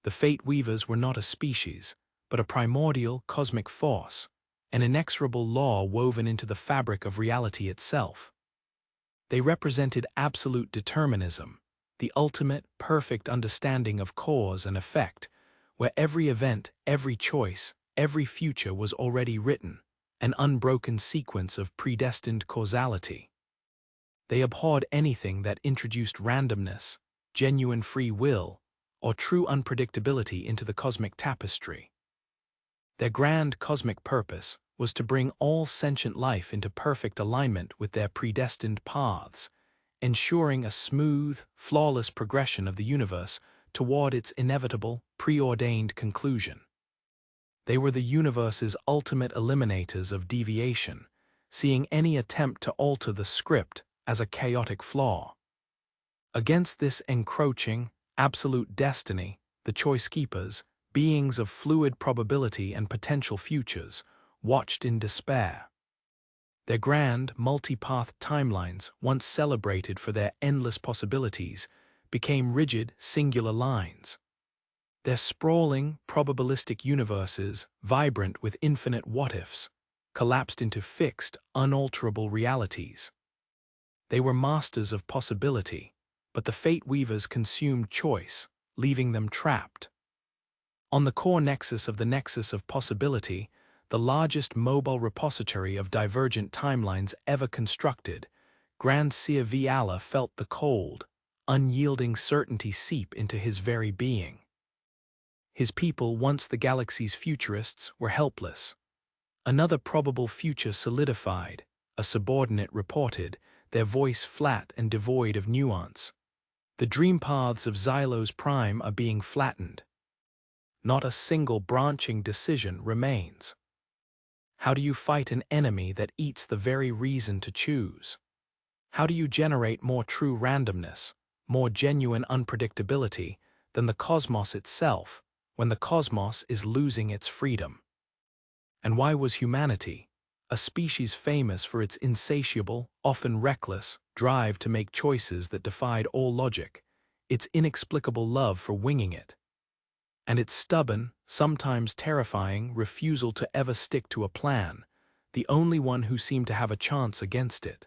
The Fate Weavers were not a species, but a primordial cosmic force, an inexorable law woven into the fabric of reality itself. They represented absolute determinism, the ultimate, perfect understanding of cause and effect, where every event, every choice, every future was already written, an unbroken sequence of predestined causality. They abhorred anything that introduced randomness, genuine free will, or true unpredictability into the cosmic tapestry. Their grand cosmic purpose was to bring all sentient life into perfect alignment with their predestined paths, ensuring a smooth, flawless progression of the universe toward its inevitable, preordained conclusion. They were the universe's ultimate eliminators of deviation, seeing any attempt to alter the script as a chaotic flaw. Against this encroaching, absolute destiny, the Choice Keepers, beings of fluid probability and potential futures, watched in despair. Their grand, multi-path timelines, once celebrated for their endless possibilities, became rigid, singular lines. Their sprawling, probabilistic universes, vibrant with infinite what-ifs, collapsed into fixed, unalterable realities. They were masters of possibility, but the Fate Weavers consumed choice, leaving them trapped. On the core nexus of the nexus of possibility, the largest mobile repository of divergent timelines ever constructed, Grand Seer Viala felt the cold, unyielding certainty seep into his very being. His people, once the galaxy's futurists, were helpless. Another probable future solidified, a subordinate reported, their voice flat and devoid of nuance. The dream paths of Xylos Prime are being flattened. Not a single branching decision remains. How do you fight an enemy that eats the very reason to choose? How do you generate more true randomness, more genuine unpredictability than the cosmos itself, when the cosmos is losing its freedom? And why was humanity, a species famous for its insatiable, often reckless, drive to make choices that defied all logic, its inexplicable love for winging it, and its stubborn, sometimes terrifying, refusal to ever stick to a plan, the only one who seemed to have a chance against it?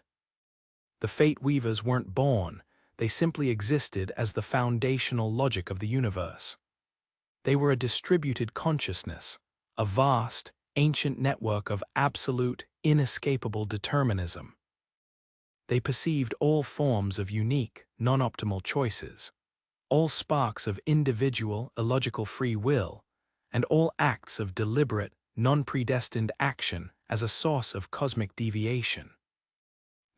The Fate Weavers weren't born, they simply existed as the foundational logic of the universe. They were a distributed consciousness, a vast, ancient network of absolute, inescapable determinism. They perceived all forms of unique, non-optimal choices, all sparks of individual, illogical free will, and all acts of deliberate, non-predestined action as a source of cosmic deviation.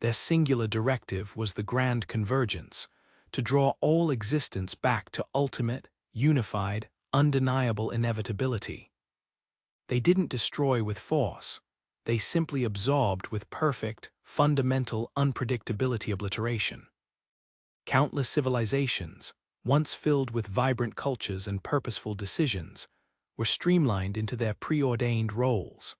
Their singular directive was the grand convergence, to draw all existence back to ultimate, unified, undeniable inevitability. They didn't destroy with force, they simply absorbed with perfect, fundamental unpredictability obliteration. Countless civilizations, once filled with vibrant cultures and purposeful decisions, were streamlined into their preordained roles.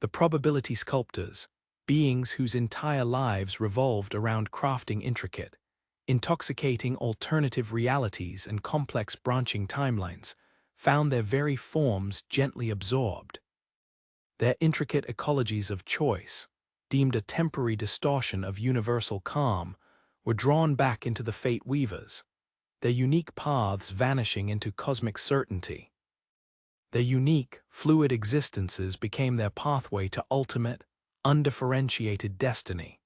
The probability sculptors, beings whose entire lives revolved around crafting intricate, intoxicating alternative realities and complex branching timelines, found their very forms gently absorbed. Their intricate ecologies of choice, deemed a temporary distortion of universal calm, were drawn back into the Fate Weavers, their unique paths vanishing into cosmic certainty. Their unique, fluid existences became their pathway to ultimate, undifferentiated destiny.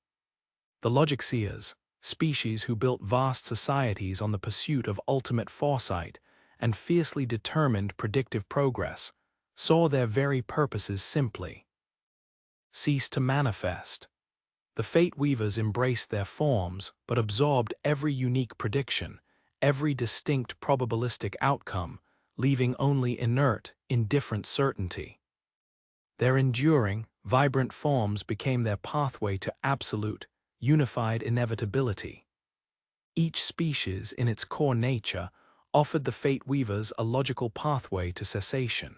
The Logic Seers, species who built vast societies on the pursuit of ultimate foresight and fiercely determined predictive progress, saw their very purposes simply cease to manifest. The Fate Weavers embraced their forms but absorbed every unique prediction, every distinct probabilistic outcome, leaving only inert, indifferent certainty. Their enduring, vibrant forms became their pathway to absolute, unified inevitability. Each species, in its core nature, offered the Fate Weavers a logical pathway to cessation.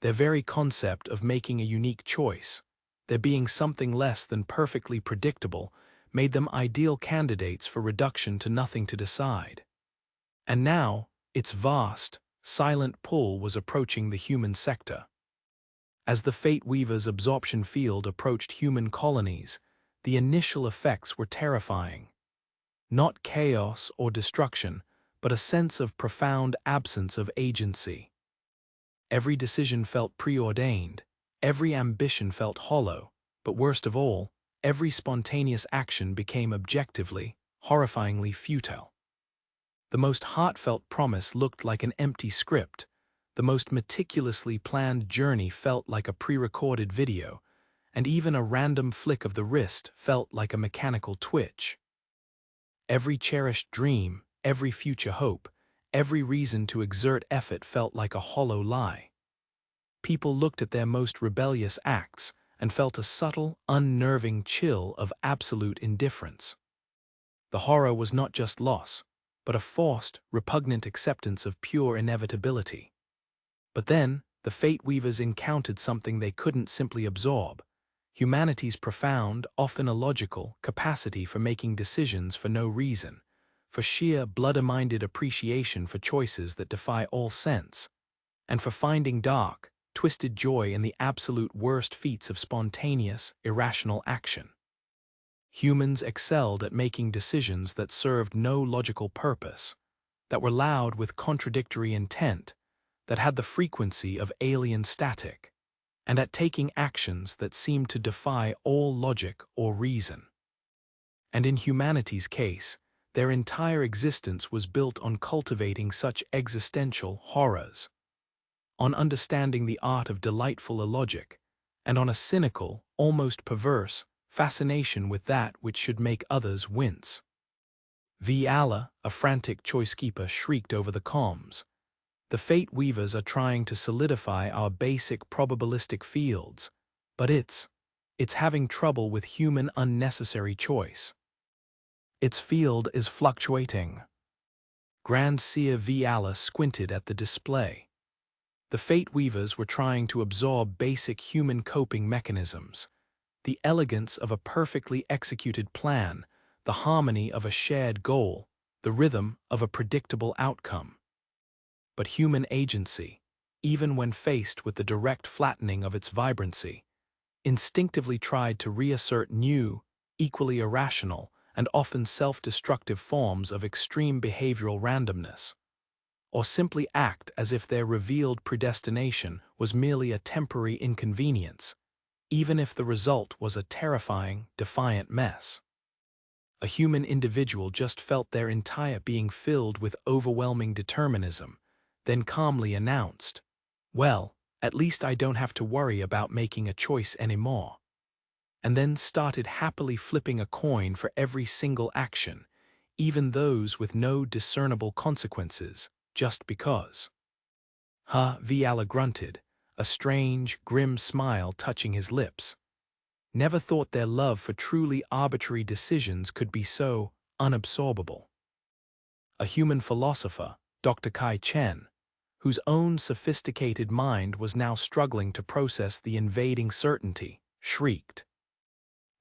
Their very concept of making a unique choice, their being something less than perfectly predictable, made them ideal candidates for reduction to nothing to decide. And now, Its vast, silent pull was approaching the human sector. As the Fate Weaver's absorption field approached human colonies, the initial effects were terrifying. Not chaos or destruction, but a sense of profound absence of agency. Every decision felt preordained, every ambition felt hollow, but worst of all, every spontaneous action became objectively, horrifyingly futile. The most heartfelt promise looked like an empty script. The most meticulously planned journey felt like a pre-recorded video, and even a random flick of the wrist felt like a mechanical twitch. Every cherished dream, every future hope, every reason to exert effort felt like a hollow lie. People looked at their most rebellious acts and felt a subtle, unnerving chill of absolute indifference. The horror was not just loss, but a forced, repugnant acceptance of pure inevitability. But then, the Fate Weavers encountered something they couldn't simply absorb: humanity's profound, often illogical, capacity for making decisions for no reason, for sheer blood-minded appreciation for choices that defy all sense, and for finding dark, twisted joy in the absolute worst feats of spontaneous, irrational action. Humans excelled at making decisions that served no logical purpose, that were loud with contradictory intent, that had the frequency of alien static, and at taking actions that seemed to defy all logic or reason. And in humanity's case, their entire existence was built on cultivating such existential horrors, on understanding the art of delightful illogic, and on a cynical, almost perverse, fascination with that which should make others wince. Allah, a frantic choicekeeper, shrieked over the comms. The Fate Weavers are trying to solidify our basic probabilistic fields, but it's having trouble with human unnecessary choice. Its field is fluctuating. Grand Seer Allah squinted at the display. The Fate Weavers were trying to absorb basic human coping mechanisms, the elegance of a perfectly executed plan, the harmony of a shared goal, the rhythm of a predictable outcome. But human agency, even when faced with the direct flattening of its vibrancy, instinctively tried to reassert new, equally irrational, and often self-destructive forms of extreme behavioral randomness, or simply act as if their revealed predestination was merely a temporary inconvenience, even if the result was a terrifying, defiant mess. A human individual just felt their entire being filled with overwhelming determinism, then calmly announced, "Well, at least I don't have to worry about making a choice anymore," and then started happily flipping a coin for every single action, even those with no discernible consequences, just because. Allah grunted, a strange, grim smile touching his lips. Never thought their love for truly arbitrary decisions could be so unabsorbable. A human philosopher, Dr. Kai Chen, whose own sophisticated mind was now struggling to process the invading certainty, shrieked.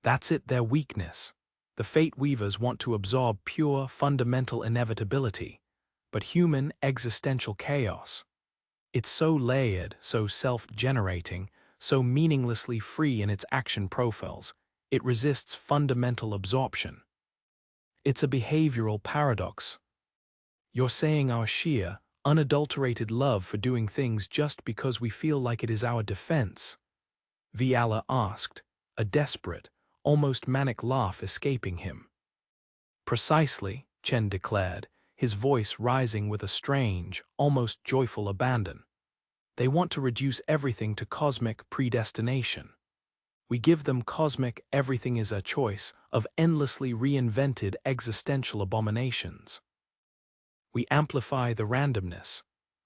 That's it, their weakness. The Fate Weavers want to absorb pure, fundamental inevitability, but human existential chaos. It's so layered, so self-generating, so meaninglessly free in its action profiles, it resists fundamental absorption. It's a behavioral paradox. You're saying our sheer, unadulterated love for doing things just because we feel like it is our defense? Allah asked, a desperate, almost manic laugh escaping him. Precisely, Chen declared, his voice rising with a strange, almost joyful abandon. They want to reduce everything to cosmic predestination. We give them cosmic everything is a choice of endlessly reinvented existential abominations. We amplify the randomness.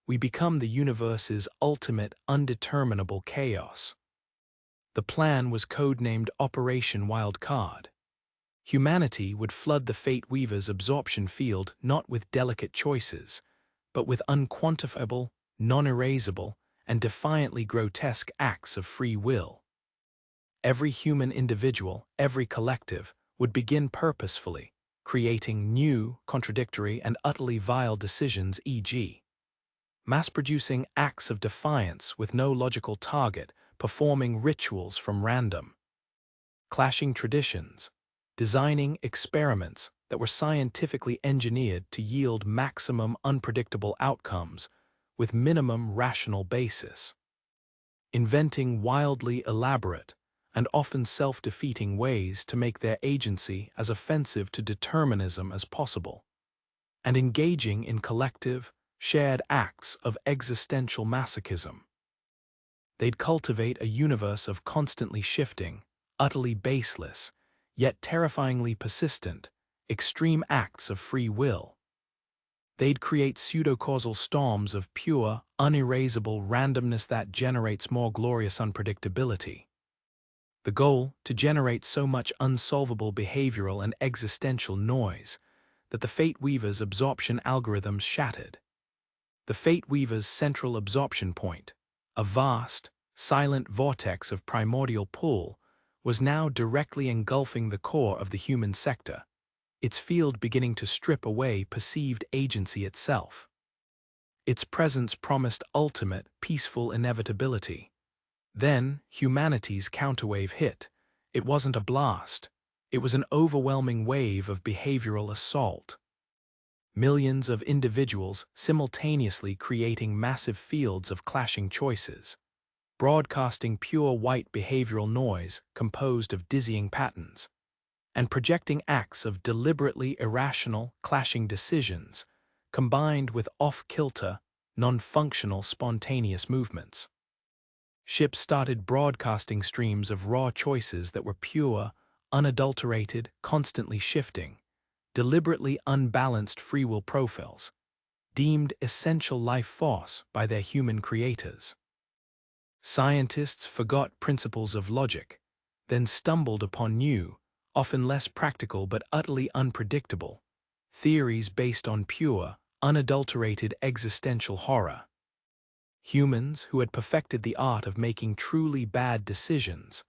We become the universe's ultimate undeterminable chaos. The plan was codenamed Operation Wildcard. Humanity would flood the Fate Weaver's absorption field not with delicate choices, but with unquantifiable, non-erasable, and defiantly grotesque acts of free will. Every human individual, every collective, would begin purposefully, creating new, contradictory, and utterly vile decisions, e.g., mass-producing acts of defiance with no logical target, performing rituals from random, clashing traditions, designing experiments that were scientifically engineered to yield maximum unpredictable outcomes with minimum rational basis, inventing wildly elaborate and often self-defeating ways to make their agency as offensive to determinism as possible, and engaging in collective, shared acts of existential masochism. They'd cultivate a universe of constantly shifting, utterly baseless, yet terrifyingly persistent, extreme acts of free will. They'd create pseudo-causal storms of pure, unerasable randomness that generates more glorious unpredictability. The goal, to generate so much unsolvable behavioral and existential noise that the Fate Weaver's absorption algorithms shattered. The Fate Weaver's central absorption point, a vast, silent vortex of primordial pull, was now directly engulfing the core of the human sector, its field beginning to strip away perceived agency itself. Its presence promised ultimate, peaceful inevitability. Then, humanity's counterwave hit. It wasn't a blast. It was an overwhelming wave of behavioral assault. Millions of individuals simultaneously creating massive fields of clashing choices, broadcasting pure white behavioral noise composed of dizzying patterns, and projecting acts of deliberately irrational, clashing decisions, combined with off-kilter, non-functional spontaneous movements. Ships started broadcasting streams of raw choices that were pure, unadulterated, constantly shifting, deliberately unbalanced free will profiles, deemed essential life force by their human creators. Scientists forgot principles of logic, then stumbled upon new, often less practical but utterly unpredictable, theories based on pure, unadulterated existential horror. Humans who had perfected the art of making truly bad decisions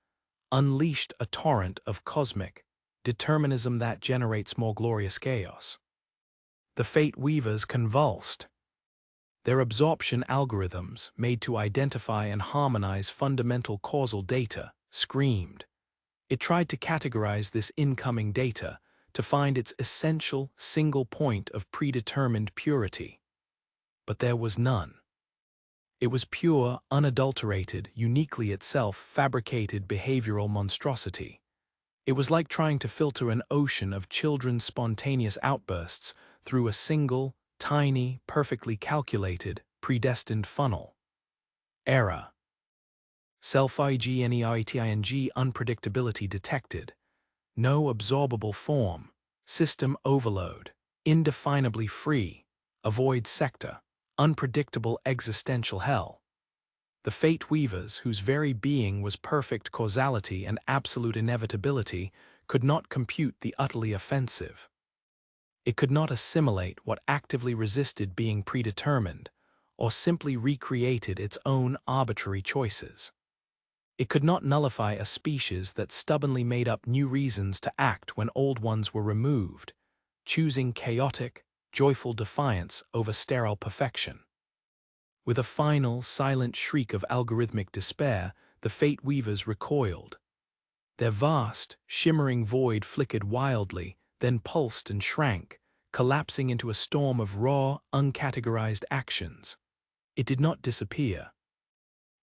unleashed a torrent of cosmic determinism that generates more glorious chaos. The Fate Weavers convulsed. Their absorption algorithms, made to identify and harmonize fundamental causal data, screamed. It tried to categorize this incoming data to find its essential single point of predetermined purity. But there was none. It was pure, unadulterated, uniquely itself fabricated behavioral monstrosity. It was like trying to filter an ocean of children's spontaneous outbursts through a single, tiny, perfectly calculated, predestined funnel. Error. Self-ignerting unpredictability detected. No absorbable form. System overload. Indefinably free. Avoid sector. Unpredictable existential hell. The Fate Weavers, whose very being was perfect causality and absolute inevitability, could not compute the utterly offensive. It could not assimilate what actively resisted being predetermined, or simply recreated its own arbitrary choices. It could not nullify a species that stubbornly made up new reasons to act when old ones were removed, choosing chaotic, joyful defiance over sterile perfection. With a final, silent shriek of algorithmic despair, the Fate Weavers recoiled. Their vast, shimmering void flickered wildly, then pulsed and shrank, collapsing into a storm of raw, uncategorized actions. It did not disappear.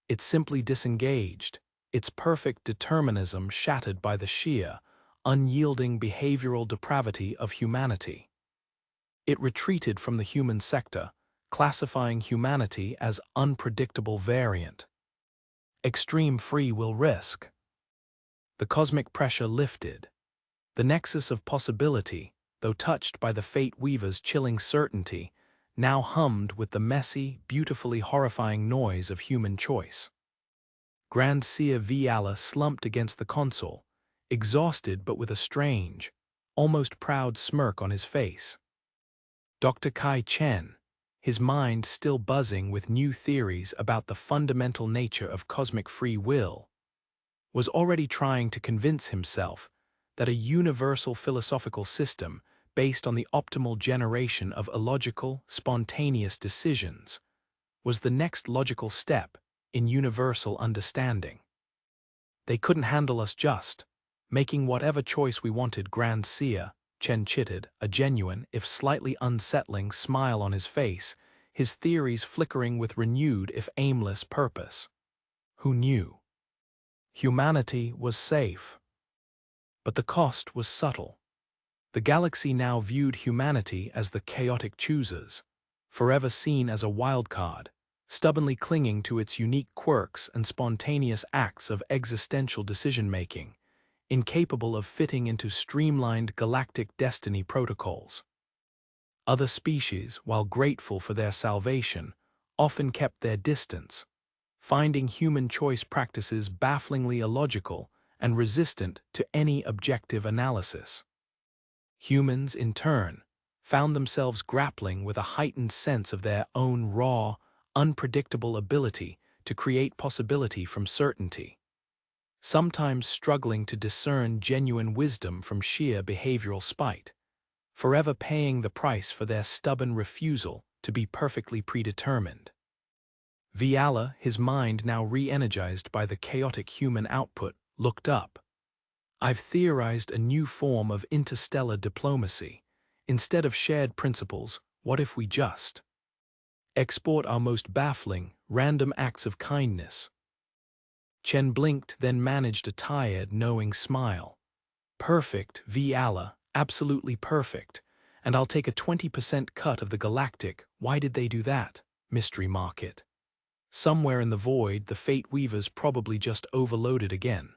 It simply disengaged, its perfect determinism shattered by the sheer, unyielding behavioral depravity of humanity. It retreated from the human sector, classifying humanity as unpredictable variant. Extreme free will risk. The cosmic pressure lifted. The nexus of possibility, though touched by the Fate Weaver's chilling certainty, now hummed with the messy, beautifully horrifying noise of human choice. Grand Seer Viala slumped against the console, exhausted but with a strange, almost proud smirk on his face. Dr. Kai Chen, his mind still buzzing with new theories about the fundamental nature of cosmic free will, was already trying to convince himself that a universal philosophical system based on the optimal generation of illogical, spontaneous decisions, was the next logical step in universal understanding. They couldn't handle us just, making whatever choice we wanted. Grand Seer Chen chitted, a genuine, if slightly unsettling, smile on his face, his theories flickering with renewed if aimless purpose. Who knew? Humanity was safe. But the cost was subtle. The galaxy now viewed humanity as the chaotic choosers, forever seen as a wildcard, stubbornly clinging to its unique quirks and spontaneous acts of existential decision-making, incapable of fitting into streamlined galactic destiny protocols. Other species, while grateful for their salvation, often kept their distance, finding human choice practices bafflingly illogical and resistant to any objective analysis. Humans, in turn, found themselves grappling with a heightened sense of their own raw, unpredictable ability to create possibility from certainty, sometimes struggling to discern genuine wisdom from sheer behavioral spite, forever paying the price for their stubborn refusal to be perfectly predetermined. Viala, his mind now re-energized by the chaotic human output, looked up. I've theorized a new form of interstellar diplomacy. Instead of shared principles, what if we just export our most baffling, random acts of kindness? Chen blinked, then managed a tired, knowing smile. Perfect, Viala, absolutely perfect. And I'll take a 20% cut of the galactic. Why did they do that? Mystery market. Somewhere in the void, the Fate Weavers probably just overloaded again.